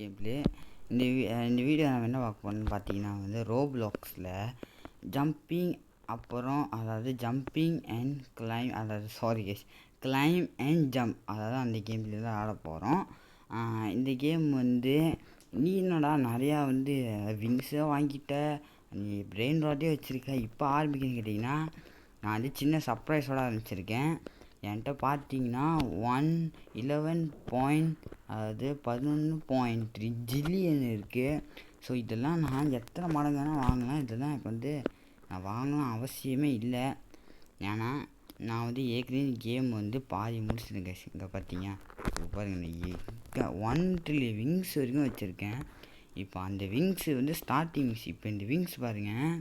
Gameplay இந்த video நம்ம என்ன பார்க்க போகிறோம்னு பார்த்தீங்கன்னா ரோப்ளாக்ஸில் ஜம்பிங் அதாவது jumping and claim claim and jump அந்த கேம்ல தான் ஆட போகிறோம். இந்த கேம் நீ என்னடா நிறையா விங்ஸை வாங்கிட்ட, நீ பிரெயின் ராட்டே வச்சுருக்க, இப்போ ஆரம்பிக்கணும்னு கேட்டிங்கன்னா நான் சின்ன சர்ப்ரைஸோடு ஆரம்பிச்சிருக்கேன். என்கிட்ட பார்த்தீங்கன்னா 11.3 ஜில்லியன் இருக்குது. ஸோ இதெல்லாம் நான் எத்தனை மடங்கு வேணால் வாங்கலாம். இதெல்லாம் இப்போ நான் வாங்கலாம் அவசியமே இல்லை. ஏன்னா நான் ஏற்கனவே கேம் பாதி முடிச்சிருக்கேன். இங்கே பார்த்தீங்க பாருங்கள், 1 ட்ரில்லியன் விங்ஸ் வரைக்கும் வச்சுருக்கேன். இப்போ அந்த விங்ஸு ஸ்டார்டிங் விங்ஸ். இப்போ இந்த விங்ஸ் பாருங்கள்,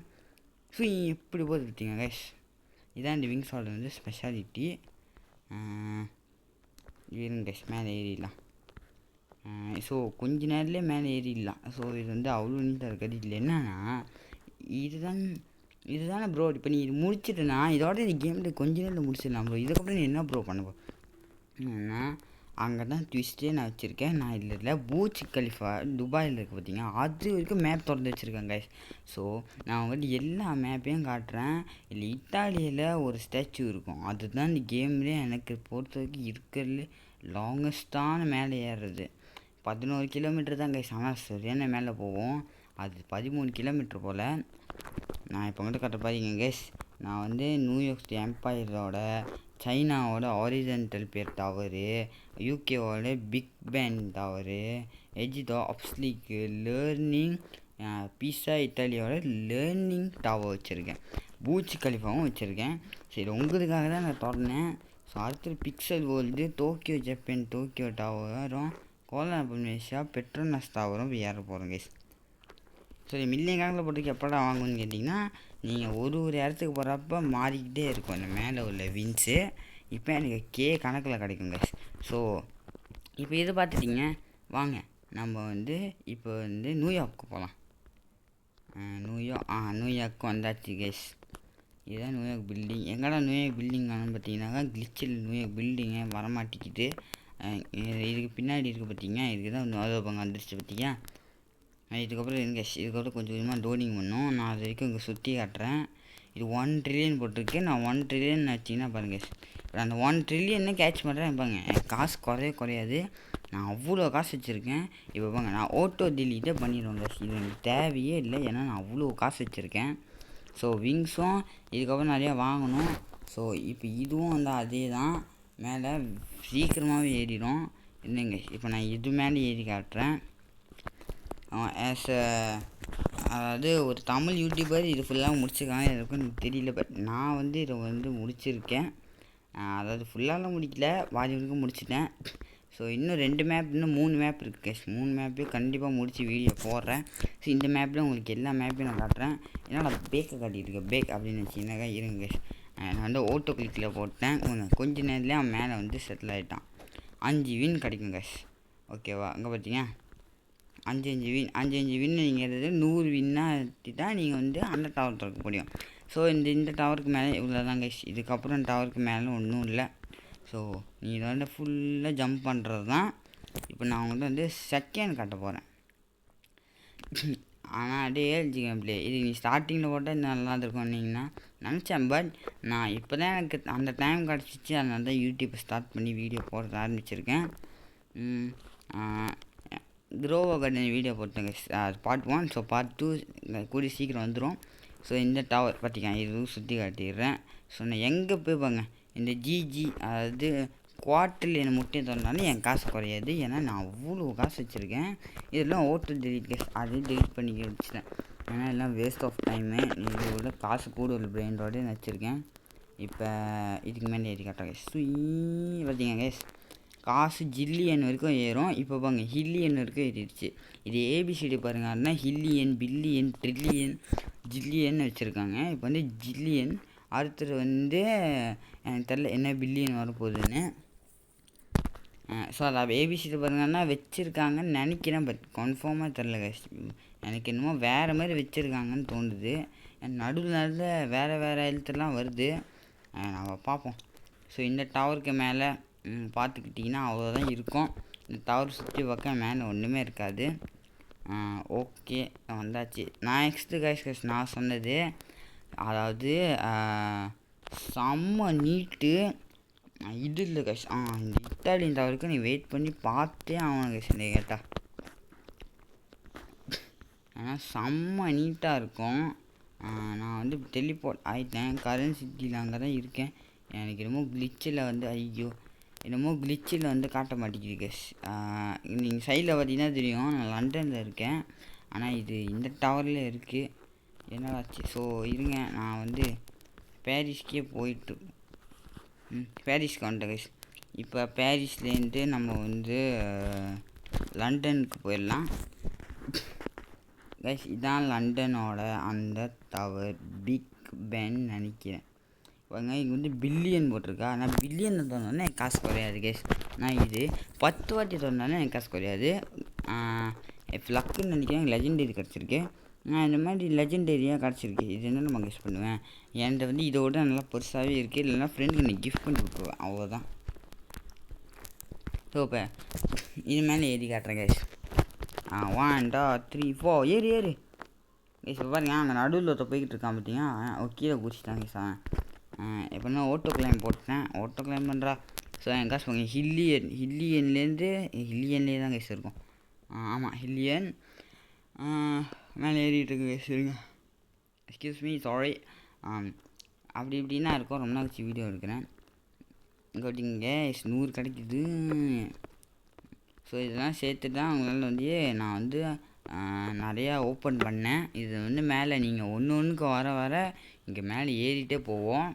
ஸோ எப்படி போது பார்த்தீங்க கைஸ். இதான் இந்த விங்ஸோட ஸ்பெஷாலிட்டி. இருங்க மேலே ஏறிடலாம். ஸோ கொஞ்ச நேரத்துலேயே மேலே ஏறிடலாம். ஸோ இது அவ்வளோ நீட்டாக இருக்காது. இதில் என்னன்னா இதுதானே ப்ரோ. இப்போ நீ இது முடிச்சிட்டுனா இதோட இந்த கேமில் கொஞ்ச நேரத்தில் முடிச்சிடலாம் ப்ரோ. இதுக்கப்புறம் நீ என்ன ப்ரோ பண்ண ஏன்னா அங்கே தான் ட்விஸ்ட்டே நான் வச்சுருக்கேன். நான் இல்லை பூர்ஜ் கலிஃபா துபாயில் இருக்குது பார்த்தீங்கன்னா, அது வரைக்கும் மேப் திறந்து வச்சுருக்கேன் கைஸ். ஸோ நான் எல்லா மேப்பையும் காட்டுறேன். இல்லை இட்டாலியில் ஒரு ஸ்டாச்சு இருக்கும், அதுதான் இந்த கேம்லேயே எனக்கு பொறுத்த வரைக்கும் இருக்கிறதுல லாங்கஸ்ட்டான மேலே ஏறுறது. 11 கிலோமீட்டர் தான் கைஸ். ஆனால் சரியான மேலே போவோம். அது 13 கிலோமீட்டர் போல். நான் இப்போ கட்ட பாருங்க கைஸ். நான் நியூயார்க் எம்பையரோட, சைனாவோட ஆரிஜென்டல் பேர் டவரு, யூகேவோட பிக் பேன் டவரு, எஜிதோ அப்ஸ்லீக்கு லேர்னிங், பீஸா இட்டாலியோட லேர்னிங் டவர் வச்சுருக்கேன். பூர்ஜ் கலிஃபாவும் வச்சுருக்கேன். சரி, உங்களுக்காக தான் நான் தொடர்னேன். ஸோ அடுத்தது pixel world, Tokyo Japan Tokyo டவரும், கோலாலம்பூர் மலேசியா பெட்ரோனஸ் டவரும் இப்போ ஏற போகிறோம் கைஸ். சரி, மில்லியன் கணக்கில் போட்டுக்கு எப்படா வாங்கணும்னு கேட்டிங்கன்னா, நீங்கள் ஒரு இடத்துக்கு போகிறப்ப மாறிக்கிட்டே இருக்கும் அந்த மேலே உள்ள வின்ஸு. இப்போ எனக்கு கணக்கில் கிடைக்கும் கைஸ். ஸோ இப்போ இதை பார்த்துட்டிங்க, வாங்க நம்ம இப்போ நியூயார்க்கு போகலாம். நியூயார்க்கு வந்தாச்சு கைஸ். இதுதான் நியூயார்க் பில்டிங். எங்கடா நியூயார்க் பில்டிங் வேணும்னு பார்த்தீங்கன்னாக்கா கிளிச்சில் நியூயார்க் பில்டிங்கை வரமாட்டிக்கிட்டு இதுக்கு பின்னாடி இருக்குது பார்த்தீங்க. இதுக்கு தான் நோதோபங்க வந்துருச்சு பார்த்தீங்க. இதுக்கப்புறம் இதுக்கப்புறம் கொஞ்சம் கொஞ்சமாக லோடிங் பண்ணும். நான் அது வரைக்கும் இங்கே சுற்றி காட்டுறேன். இது 1 ட்ரில்லியன் போட்டிருக்கு. நான் 1 ட்ரில்லியன் வச்சிங்கன்னா பாருங்கள், இப்போ அந்த 1 ட்ரில்லியன்னு கேட்ச் பண்ணுறேன் பாருங்க. என் காசு குறையாது. நான் அவ்வளோ காசு வச்சுருக்கேன். இப்போ பாருங்க, நான் ஆட்டோ டெலீட்டே பண்ணிடுவேன் கைஸ். இது எனக்கு தேவையே இல்லை, ஏன்னா நான் அவ்வளோ காசு வச்சுருக்கேன். ஸோ விங்ஸும் இதுக்கப்புறம் நிறையா வாங்கணும். ஸோ இப்போ இதுவும் அதே தான், மேலே சீக்கிரமாகவே ஏறிடும். இல்லைங்க, இப்போ நான் இது மேலே ஏறி காட்டுறேன். அதாவது ஒரு தமிழ் யூடியூபர் இது ஃபுல்லாக முடிச்சிருக்காங்க, எனக்கு எனக்கு தெரியல. பட் நான் இதை முடிச்சிருக்கேன். அதாவது ஃபுல்லாலாம் முடிக்கல, பாதி வரைக்கும் முடிச்சிட்டேன். ஸோ இன்னும் 2 மேப், இன்னும் 3 மேப் இருக்குது. 3 மேப்பையும் கண்டிப்பாக முடித்து வீடியோ போடுறேன். ஸோ இந்த மேப்பில் உங்களுக்கு எல்லா மேப்பையும் நான் காட்டுறேன். ஏன்னா நான் பேக்கை காட்டிகிட்ருக்கேன். பேக் அப்படின்னு வச்சிங்கனாக்கா இருங்க. நான் ஓட்டோ கிளிக்கில் போட்டேன். கொஞ்ச நேரத்துலேயே அவன் மேலே செட்டில் ஆகிட்டான். 5 வின் கிடைக்கும் கைஸ். ஓகேவா? அங்கே பார்த்தீங்க 5 வின் நீங்கள் 100 வின்னாக தான் நீங்கள் அந்த டவர் திறக்க முடியும். ஸோ இந்த டவருக்கு மேலே இவ்வளோ தான் கைஸ். இதுக்கப்புறம் டவருக்கு மேலே ஒன்றும் இல்லை. ஸோ நீங்கள் ஃபுல்லாக ஜம்ப் பண்ணுறது தான். இப்போ நான் உங்கள்கிட்ட செகண்ட் காட்ட போகிறேன். ஆனால் அப்படியே கேம்ப்ளே இது நீ ஸ்டார்டிங்கில் போட்டால் நல்லா இருக்கும்னீங்கன்னா நினச்சேன். பட் நான் இப்போ தான் எனக்கு அந்த டைம் கிடச்சிச்சு. அதனால தான் யூடியூப்பை ஸ்டார்ட் பண்ணி வீடியோ போட ஆரம்பிச்சிருக்கேன். க்ரோவோ கார்டன் வீடியோ போட்டேங்க, பார்ட் 1. ஸோ பார்ட் 2 கூடி சீக்கிரம் வந்துடும். ஸோ இந்த டவர் பார்த்திங்க, இதுவும் சுற்றி காட்டிடுறேன். ஸோ நான் எங்கே போய் பாங்க, இந்த ஜிஜி அதாவது குவார்ட்டரில் என்னை முட்டையை தரனாலும் என் காசு குறையாது. ஏன்னா நான் அவ்வளோ காசு வச்சுருக்கேன். இதெல்லாம் ஓட்டு டெலிட் கேஸ், அதையும் டெலிட் பண்ணி வச்சுட்டேன். ஏன்னா எல்லாம் வேஸ்ட் ஆஃப் டைமு. இதோட காசு கூட ஒரு பிரெயினோடய வச்சுருக்கேன். இப்போ இதுக்கு மேலே ஏறி காட்டுறேன் கேஸ். பார்த்தீங்க கேஸ், காசு ஜில்லியன் வரைக்கும் ஏறும். இப்போ பாருங்க ஹில்லியன் வரைக்கும் ஏறிடுச்சு. இது ஏபிசிடி பாருங்கள். அதுனா ஹில்லியன், பில்லியன், ட்ரில்லியன், ஜில்லியன் வச்சுருக்காங்க. இப்போ ஜில்லியன். அடுத்தது எனக்கு தெரில என்ன பில்லியன் வரப்போகுதுன்னு. ஸோ அதை ஏபிசிடி பாருங்கன்னா வச்சுருக்காங்கன்னு நினைக்கிறேன். பட் கன்ஃபார்மாக தெரில கைஸ். எனக்கு என்னமோ வேறு மாதிரி வச்சுருக்காங்கன்னு தோணுது. நடுவில் வேறு எழுத்துலாம் வருது. நம்ம பார்ப்போம். ஸோ இந்த டவருக்கு மேலே பார்த்துக்கிட்டிங்கன்னா அவ்வளோதான் இருக்கும். இந்த டவர் சுற்றி பார்க்க மேலே ஒன்றுமே இருக்காது. ஓகே வந்தாச்சு. நான் நெக்ஸ்ட்டு கைஸ் நான் சொன்னது அதாவது செம்ம நீட்டு இது இல்லை கைஸ். இந்த இத்தாலியன் டவருக்கு நீ வெயிட் பண்ணி பார்த்தே ஆகணும் கைஸ் இந்த கேட்டா. ஆனால் செம்ம நீட்டாக இருக்கும். நான் வந்து டெலிபோர்ட் ஆகிட்டேன். கரண்ட் சிட்டியில் அங்கே தான் இருக்கேன். எனக்கு என்னமோ கிளிச்சில் வந்து ஐயோ என்னமோ கிளிச்சில் வந்து காட்ட மாட்டேங்குது கைஸ். நீங்கள் சைடில் பார்த்தீங்கன்னா தெரியும் நான் லண்டனில் இருக்கேன். ஆனால் இது இந்த டவரில் இருக்குது. என்னடாச்சு. ஸோ இருங்க நான் வந்து பாரிஸ்க்கே போயிட்டு பாரிஸ்க்கு வந்துட்டேன் கைஸ். இப்போ பாரிஸ்லேருந்து நம்ம வந்து லண்டனுக்கு போயிடலாம் கைஸ். இதான் லண்டனோட அந்த டவர் பிக் பென் நினைக்கிறேன். இங்கே வந்து பில்லியன் போட்டிருக்கா. ஆனால் பில்லியன் தோணுன்னா எனக்கு காசு குறையாது கைஸ். நான் இது 10 வாட்டி தோணுனாலும் எனக்கு காசு குறையாது. லக்குன்னு நினைக்கிறேன் லெஜெண்டரி கிடச்சிருக்கு. நான் இந்த மாதிரி லெஜெண்டரியாக கிடச்சிருக்கு. இது என்ன நம்ம கெஸ் பண்ணுவேன். என்கிட்ட வந்து இதோட நல்லா பெருசாகவே இருக்குது. இல்லைன்னா ஃப்ரெண்டுக்கு நான் கிஃப்ட் பண்ணி விட்டுருவேன். அவ்வளோதான். ஸோ இப்போ இது மேலே ஏறி காட்டுறேன் கைஸ். 1 2 3 4 ஏறு ஏறு கைஸ். பாருங்க அந்த நடுவில் ஒருத்த போய்கிட்டு இருக்கான் பார்த்தீங்கன்னா கீழே குடிச்சிட்டான் கைஸ். எப்படின்னா ஓட்டோ கிளைம் போட்டேன். ஓட்டோ கிளைம் பண்ணுறா. ஸோ என் காசு போங்க ஹில்லியன்லேருந்து ஹில்லியன்லேயே தான் கைஸ் இருக்கும். ஆமாம் ஹில்லியன் மேலே ஏறிட்டு இருக்கு கைஸ். இருங்க எக்ஸ்கியூஸ் மீ சாரி. அப்படி இப்படின்னா இருக்கும். ரொம்ப நாள் வச்சு வீடியோ எடுக்கிறேன். இங்கே அப்படிங்க 100 கிடைக்குது. ஸோ இதெல்லாம் சேர்த்து தான் அவங்களால வந்து நான் வந்து நிறையா ஓப்பன் பண்ணேன். இது வந்து மேலே நீங்கள் ஒன்றுக்கு வர வர இங்கே மேலே ஏறிட்டே போவோம்.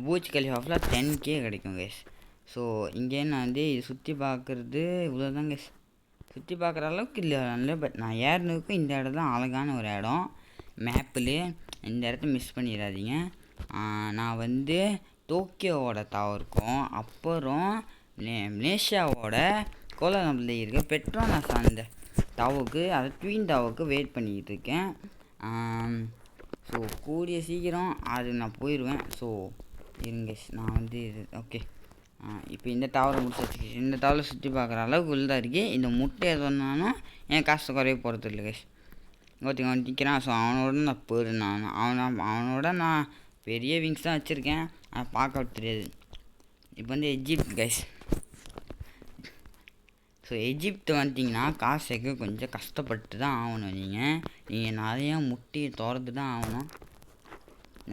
பூச் கலிஃபாஃபில் 10K கிடைக்கும் கைஸ். ஸோ இங்கே நான் வந்து இது சுற்றி பார்க்குறது இவ்வளோ தான் கைஸ். சுற்றி பார்க்குற அளவுக்கு இல்லை நல்ல. பட் நான் ஏறினதுக்கும் இந்த இடம் தான் அழகான ஒரு இடம் மேப்பில். இந்த இடத்த மிஸ் பண்ணிடாதீங்க. நான் வந்து டோக்கியோவோட டவருக்கும் அப்புறம் மலேசியாவோட கோலாலம்பூரில் இருக்க பெட்ரோனாஸ் அந்த டவருக்கு அதை ட்வின் டவருக்கு வெயிட் பண்ணிக்கிட்டு இருக்கேன். ஸோ கூடிய சீக்கிரம் அது நான் போயிடுவேன். ஸோ இருங்க நான் வந்து இது ஓகே. இப்போ இந்த டவரை முடிச்சு இந்த டவரை சுற்றி பார்க்குற அளவுக்கு உள்ளதாக இருக்குது. இந்த முட்டையை சொன்னாலும் என் காசு குறைய போகிறது இல்லை கைஸ். ஒருத்தங்க அவன் நிற்கிறான். ஸோ அவனோட நான் போயிடுறேன். அவனோட நான் பெரிய விங்ஸ் தான் வச்சுருக்கேன். ஆனால் பார்க்க தெரியாது. இப்போ வந்து எஜிப்ட் கைஸ். ஸோ எஜிப்ட் வந்துட்டிங்கன்னா காசு சேர்க்க கொஞ்சம் கஷ்டப்பட்டு தான் ஆகணும். நீங்கள் நிறையா முட்டையை திறந்து தான் ஆகணும்.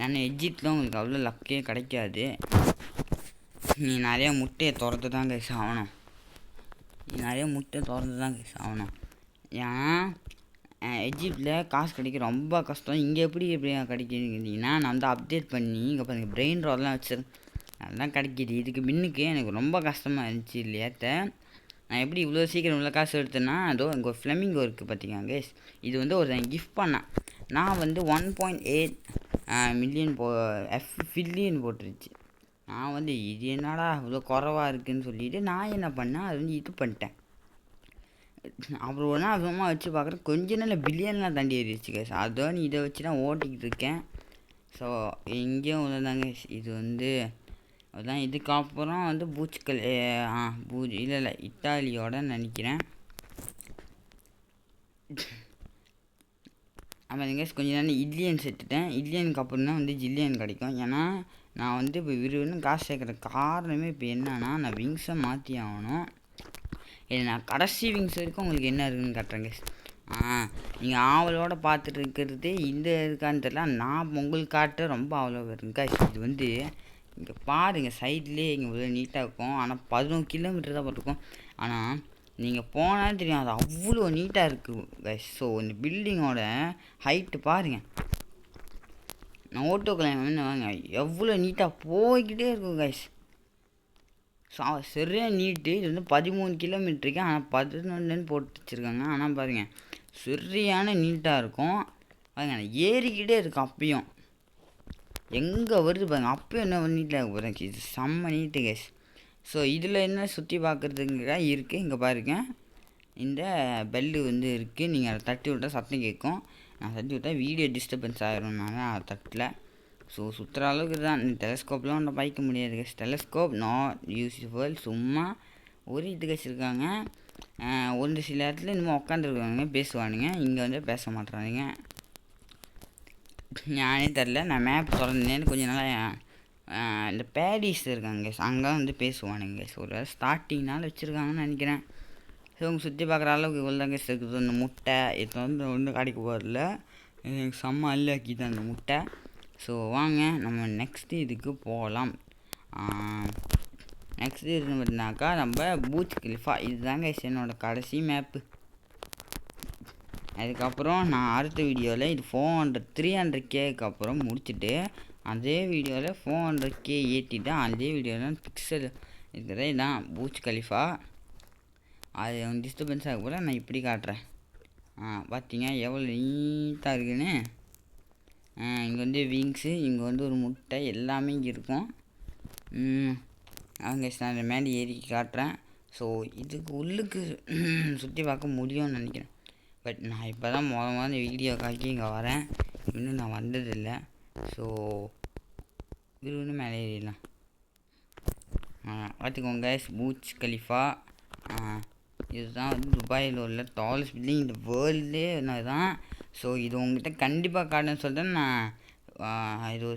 ஏன்னா எஜிப்டில் உங்களுக்கு அவ்வளோ லக்கே கிடைக்காது. நீ நிறையா முட்டையை திறந்து தான் கைஸ் ஆகணும். ஏன்னா எஜிப்டில் காசு கிடைக்க ரொம்ப கஷ்டம். இங்கே எப்படி கிடைக்குதுன்னா நான் வந்து அப்டேட் பண்ணி இங்கே பாருங்கள் பிரெயின் ரோடெலாம் வச்சுருக்கேன். அதெல்லாம் கிடைக்கிது. இதுக்கு முன்னுக்கு எனக்கு ரொம்ப கஷ்டமாக இருந்துச்சு இல்லையாத்த. நான் எப்படி இவ்வளோ சீக்கிரம் இவ்வளோ காசு எடுத்தேன்னா அதோ இங்கே ஒரு ஃப்ளெமிங்கோ இருக்குது பார்த்தீங்க கைஸ். இது வந்து ஒருத்தன் கிஃப்ட் பண்ணேன். நான் வந்து 1.8 மில்லியன் ஃபில்லியன் போட்டுருச்சு. நான் வந்து இது என்னடா இவ்வளோ குறைவாக இருக்குதுன்னு சொல்லிவிட்டு நான் என்ன பண்ணேன் அது வந்து இது பண்ணிட்டேன். அப்புறம் ஒரு நாள் சும்மா வச்சு பார்க்குறேன் கொஞ்ச நாள் பில்லியன்லாம் தாண்டி ஏறிடுச்சு கைஸ். அதோன்னு இதை வச்சு தான் ஓட்டிக்கிட்டு இருக்கேன். ஸோ எங்கேயும் உள்ளதாங்க இது வந்து அதுதான். இதுக்கப்புறம் வந்து பூச்சுக்கள் இல்லை இத்தாலியோட நினைக்கிறேன். ஆமாம் கைஸ் கொஞ்சம் நேரம் இட்லியன் செட்டுட்டேன். இட்லியனுக்கு அப்புறம் தான் வந்து ஜில்லியன் கிடைக்கும். ஏன்னா நான் வந்து இப்போ விறுவிறுன்னு காசு சேர்க்குற காரணமே இப்போ என்னன்னா நான் விங்ஸை மாற்றி ஆகணும். இல்லை நான் கடைசி விங்ஸ் வரைக்கும் உங்களுக்கு என்ன இருக்குதுன்னு காட்டுறேன் கைஸ். நீங்கள் ஆவலோடு பார்த்துட்டு இருக்கிறது இந்த இருக்கான்னு தெரியல. நான் உங்களுக்கு காட்ட ரொம்ப ஆவலோடு இருக்குங்க கைஸ். இது வந்து இங்கே பாருங்கள் சைட்லேயே இங்கே இவ்வளோ நீட்டாக இருக்கும். ஆனால் 11 கிலோமீட்டர் தான் போட்டிருக்கோம். ஆனால் நீங்கள் போனால் தெரியும் அது அவ்வளோ நீட்டாக இருக்குது கைஸ். ஸோ இந்த பில்டிங்கோட ஹைட்டு பாருங்கள். நான் ஓட்டோ கிளைம் வாங்க எவ்வளோ நீட்டாக போய்கிட்டே இருக்கும் கைஸ். ஸோ சரியாக நீட்டு. இது வந்து 13 கிலோமீட்டருக்கு ஆனால் 11 போட்டு வச்சுருக்காங்க. ஆனால் பாருங்கள் சரியான நீட்டாக இருக்கும். பாருங்க ஏறிக்கிட்டே இருக்கும். அப்பயும் எங்கே வருது பாருங்கள். அப்பயும் என்ன நீட்டாக போகிறேன். இது செம்ம நீட்டு கைஸ். ஸோ இதில் என்ன சுற்றி பார்க்குறதுங்க இருக்குது. இங்கே பாருங்கள் இந்த பெல்லு வந்து இருக்குது. நீங்கள் அதை தட்டி விட்டால் சத்தம் கேட்கும். நான் தட்டி விட்டால் வீடியோ டிஸ்டர்பன்ஸ் ஆகிரும்னால அதை தட்டல. ஸோ சுற்றுற அளவுக்கு தான். டெலஸ்கோப்லாம் ஒன்றும் பாய்க்க முடியாது கைஸ். Telescope not useful. சும்மா ஓடிட்டு கைஸ் இருக்காங்க. ஒரு சில இடத்துல இன்னும் உட்காந்துருக்கானுங்க, பேசுவானுங்க. இங்கே வந்து பேச மாட்டேறானுங்க. ஞானே தெரில. நான் மேப் திறந்தேன்னு கொஞ்சம் நாளாக இந்த பேடிஸ் இருக்காங்க கைஸ், அங்கே வந்து பேசுவானுங்க கைஸ். ஒரு வேளை ஸ்டார்டிங்னால வச்சுருக்காங்கன்னு நினைக்கிறேன். ஸோ அவங்க சுற்றி பார்க்குற அளவுக்கு இவ்வளோ தான் கைஸ் இருக்குது. இந்த முட்டை இது வந்து ஒன்றும் கிடைக்க போகிறதில்ல, எனக்கு செம்ம அல்லாக்கிது அந்த முட்டை. ஸோ வாங்க நம்ம நெக்ஸ்ட்டு இதுக்கு போகலாம். நெக்ஸ்ட்டு இது பார்த்தீங்கன்னாக்கா நம்ம பூச் கலிஃபா, இதுதாங்க கைஸ் என்னோடய கடைசி மேப்பு. அதுக்கப்புறம் நான் அடுத்த வீடியோவில் இது 300Kக்கு அப்புறம் முடிச்சுட்டு அதே வீடியோவில் 400K ஏற்றிட்டு அதே வீடியோவில் பிக்சல் இருக்கிறது தான் பூச் கலிஃபா. அது டிஸ்டர்பன்ஸ் ஆக போல் நான் இப்படி காட்டுறேன். பார்த்தீங்க எவ்வளோ நீட்டாக இருக்குன்னு. இங்கே வந்து விங்ஸு, இங்கே வந்து ஒரு முட்டை எல்லாமே இங்கே இருக்கும். அவங்க நான் மேலே ஏறி காட்டுறேன். ஸோ இதுக்கு உள்ளுக்கு சுற்றி பார்க்க முடியும்னு நினைக்கிறேன். பட் நான் இப்போ தான் இந்த வீடியோக்காக்கி இங்கே வரேன், இன்னும் நான் வந்ததில்லை. ஸோ இது ஒன்று மேலே ஏறிடலாம். பார்த்துக்கோங்க பூச் கலிஃபா. இதுதான் வந்து துபாயில் உள்ள டாலஸ்ட் பில்டிங் இந்த வேர்ல்டே தான். ஸோ இது உங்கள்கிட்ட கண்டிப்பாக காட்டுன்னு சொல்லிட்டு நான் இது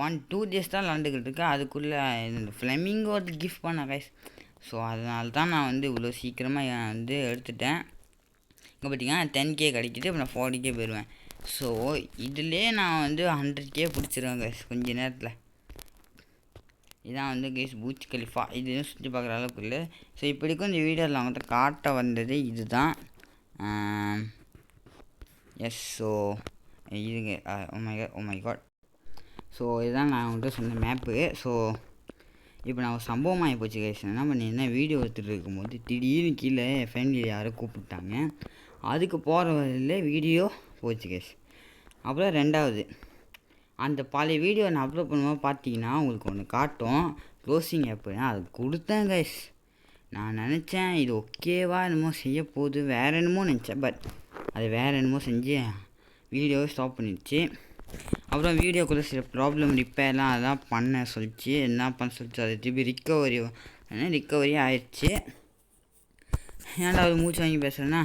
1-2 டேஸ் தான் விளாண்டுக்கிட்டு இருக்கேன். அதுக்குள்ளே இந்த ஃப்ளெமிங்கோட கிஃப்ட் பண்ணேன் கைஸ். ஸோ அதனால தான் நான் வந்து இவ்வளோ சீக்கிரமாக வந்து எடுத்துட்டேன். இங்கே பார்த்தீங்கன்னா 10K கிடைக்கிது, இப்போ நான் 40K போயிடுவேன். ஸோ இதிலே நான் வந்து 100K பிடிச்சிருவேன் கைஸ் கொஞ்ச நேரத்தில். இதான் வந்து கைஸ் பூச் கலிஃபா. இதுவும் சுற்றி பார்க்குற அளவுக்கு இல்லை. ஸோ இப்படிக்கும் இந்த வீடியோவில் அவங்கள்ட்ட காட்ட வந்தது இது தான். எஸ். ஸோ இதுங்க ஓ மை காட். ஸோ இதுதான் நான் அவங்கள்ட்ட சொன்ன மேப்பு. ஸோ இப்போ நான் ஒரு சம்பவம் ஆகி போச்சு கைஸ். என்ன பண்ணியிருந்தேன், வீடியோ எடுத்துகிட்டு இருக்கும்போது திடீர்னு கீழே என் ஃபேமிலியில் யாரோ கூப்பிட்டாங்க. அதுக்கு போகிற வரையில் வீடியோ போச்சு கைஸ். அப்புறம் ரெண்டாவது அந்த பழைய வீடியோ நான் அப்லோட் பண்ணும்போது பார்த்தீங்கன்னா உங்களுக்கு ஒன்று காட்டும் க்ளோசிங் ஆப்புனா அது கொடுத்தேன் கைஸ். நான் நினச்சேன் இது ஓகேவா என்னமோ செய்ய போகுது, வேறு என்னமோ நினச்சேன். பட் அது வேறு என்னமோ செஞ்சு வீடியோவை ஸ்டாப் பண்ணிடுச்சு. அப்புறம் வீடியோக்குள்ளே சில ப்ராப்ளம் ரிப்பேர்லாம் அதெல்லாம் பண்ண சொல்லிச்சு. என்ன பண்ண சொல்லிச்சு, அது திருப்பி ரிக்கவரி ஆயிடுச்சு. ஏன்டா அது மூச்சு வாங்கி பேசுகிறேன்னா,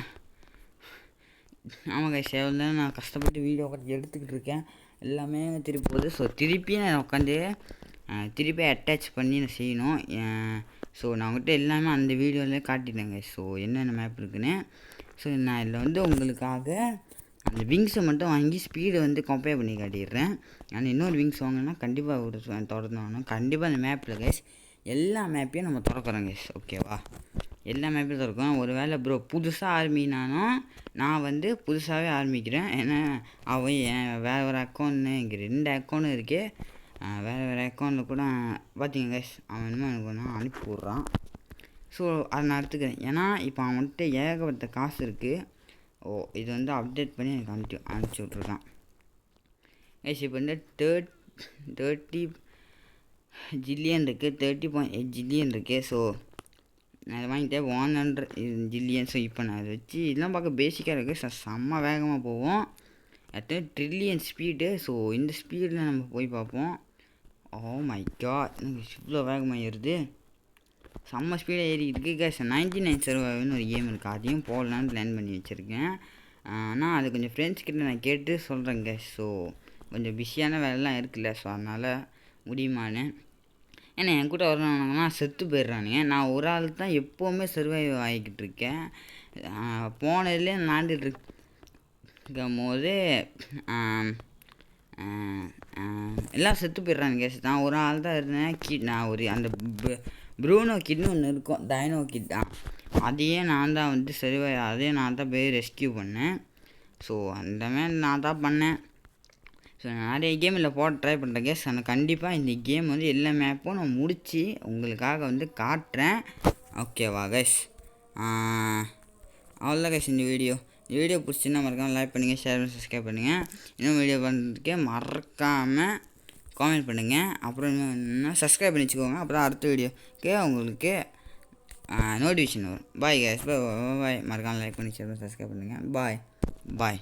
ஆமாம் கைஸ் எவ்வளோ நான் கஷ்டப்பட்டு வீடியோ எடுத்துக்கிட்டு இருக்கேன், எல்லாமே திருப்பி போகுது. ஸோ திருப்பி நான் உட்காந்து திருப்பி அட்டாச் பண்ணி நான் செய்யணும். ஸோ நான் உங்கள்கிட்ட எல்லாமே அந்த வீடியோவிலே காட்டிட்டேங்க. ஸோ என்னென்ன மேப் இருக்குன்னு. ஸோ நான் இதில் வந்து உங்களுக்காக அந்த விங்ஸை மட்டும் வாங்கி ஸ்பீடை வந்து கம்பேர் பண்ணி காட்டிடுறேன். நான் இன்னொரு விங்ஸ் வாங்கினா கண்டிப்பாக ஒரு திறந்து வாங்கணும். கண்டிப்பாக அந்த மேப்பில் கைஸ் எல்லா மேப்பையும் நம்ம திறக்கிறோம் கைஸ், ஓகேவா? எல்லா மேப்பையும் திறக்கும். ஒரு வேளை ப்ரோ புதுசாக ஆரம்பினாலும் நான் வந்து புதுசாகவே ஆரம்பிக்கிறேன். ஏன்னா அவன் வேறு அக்கௌண்ட்னு இங்கே 2 அக்கௌண்ட் இருக்குது. வேறு அக்கௌண்ட்டில் கூட பார்த்தீங்க கைஸ் அவன் என்னமோ எனக்கு ஒன்று அனுப்பி விட்றான். ஸோ அதை நான் எடுத்துக்கிறேன். ஏன்னா இப்போ அவன்கிட்ட ஏகப்பட்ட காசு இருக்குது. இது வந்து அப்டேட் பண்ணி எனக்கு அனுப்பிச்சி விட்ருக்கான் கைஸ். இப்போ வந்து 30 ஜில்லியன் இருக்குது, 30.8 ஜில்லியன் இருக்குது. ஸோ நான் அதை வாங்கிட்டேன் 100 ஜில்லியன். ஸோ இப்போ நான் அதை வச்சு இதெல்லாம் பார்க்க பேசிக்காக இருக்குது. செம்ம வேகமாக போவோம், எத்தனை ட்ரில்லியன் ஸ்பீடு. ஸோ இந்த ஸ்பீடில் நம்ம போய் பார்ப்போம். ஓ மை காட், இவ்வளோ வேகமாக ஏறுது, செம்ம ஸ்பீடாக ஏறி இருக்குது கைஸ். 99 சர்வைவல்னு ஒரு கேம் இருக்குது, அதையும் போடலான்னு பிளான் பண்ணி வச்சுருக்கேன். ஆனால் அது கொஞ்சம் ஃப்ரெண்ட்ஸ் கிட்ட நான் கேட்டு சொல்கிறேன் கைஸ். ஸோ கொஞ்சம் பிஸியான வேலைலாம் இருக்குல்ல, ஸோ அதனால் முடியுமான்னு. ஏன்னா என் கூட வரணுன்னா செத்து போயிடுறானுங்க. நான் ஒரு ஆள் தான் எப்போவுமே சர்வைவ் ஆகிக்கிட்டு இருக்கேன். போனதுலேயே நாண்டுட்டு இருக்கும் போது எல்லாம் செத்து போயிடுறாங்க கேஸ். நான் ஒரு ஆள் தான் இருந்தேன். நான் ஒரு அந்த ப்ரூனோ கிட்னு ஒன்று இருக்கும், டைனோ கிட் தான், அதையே நான் தான் வந்து அதையே நான் தான் போய் ரெஸ்கியூ பண்ணேன். ஸோ அந்த மாதிரி நான் தான் பண்ணேன். ஸோ நான் நிறைய கேமில் போட ட்ரை பண்ணுறேன் கேஸ். ஆனால் கண்டிப்பாக இந்த கேம் வந்து எல்லா மேப்பும் நான் முடித்து உங்களுக்காக வந்து காட்டுறேன், ஓகேவா கேஸ்? அவ்வளோதான் கேஸ் இந்த வீடியோ பிடிச்சின்னா மறக்காமல் லைக் பண்ணுங்கள், ஷேர் பண்ணி சப்ஸ்கிரைப் பண்ணுங்கள். இன்னும் வீடியோ பண்ணுறதுக்கே மறக்காமல் காமெண்ட் பண்ணுங்கள். அப்புறம் இன்னும் சப்ஸ்கிரைப் பண்ணி வச்சுக்கோங்க, அப்போ தான் அடுத்த வீடியோக்கு உங்களுக்கு நோட்டிஃபிகேஷன் வரும். பாய் கேஸ், பாய். மறக்காமல் லைக் பண்ணி ஷேர் பண்ணி சப்ஸ்கிரைப் பண்ணுங்கள். பாய்.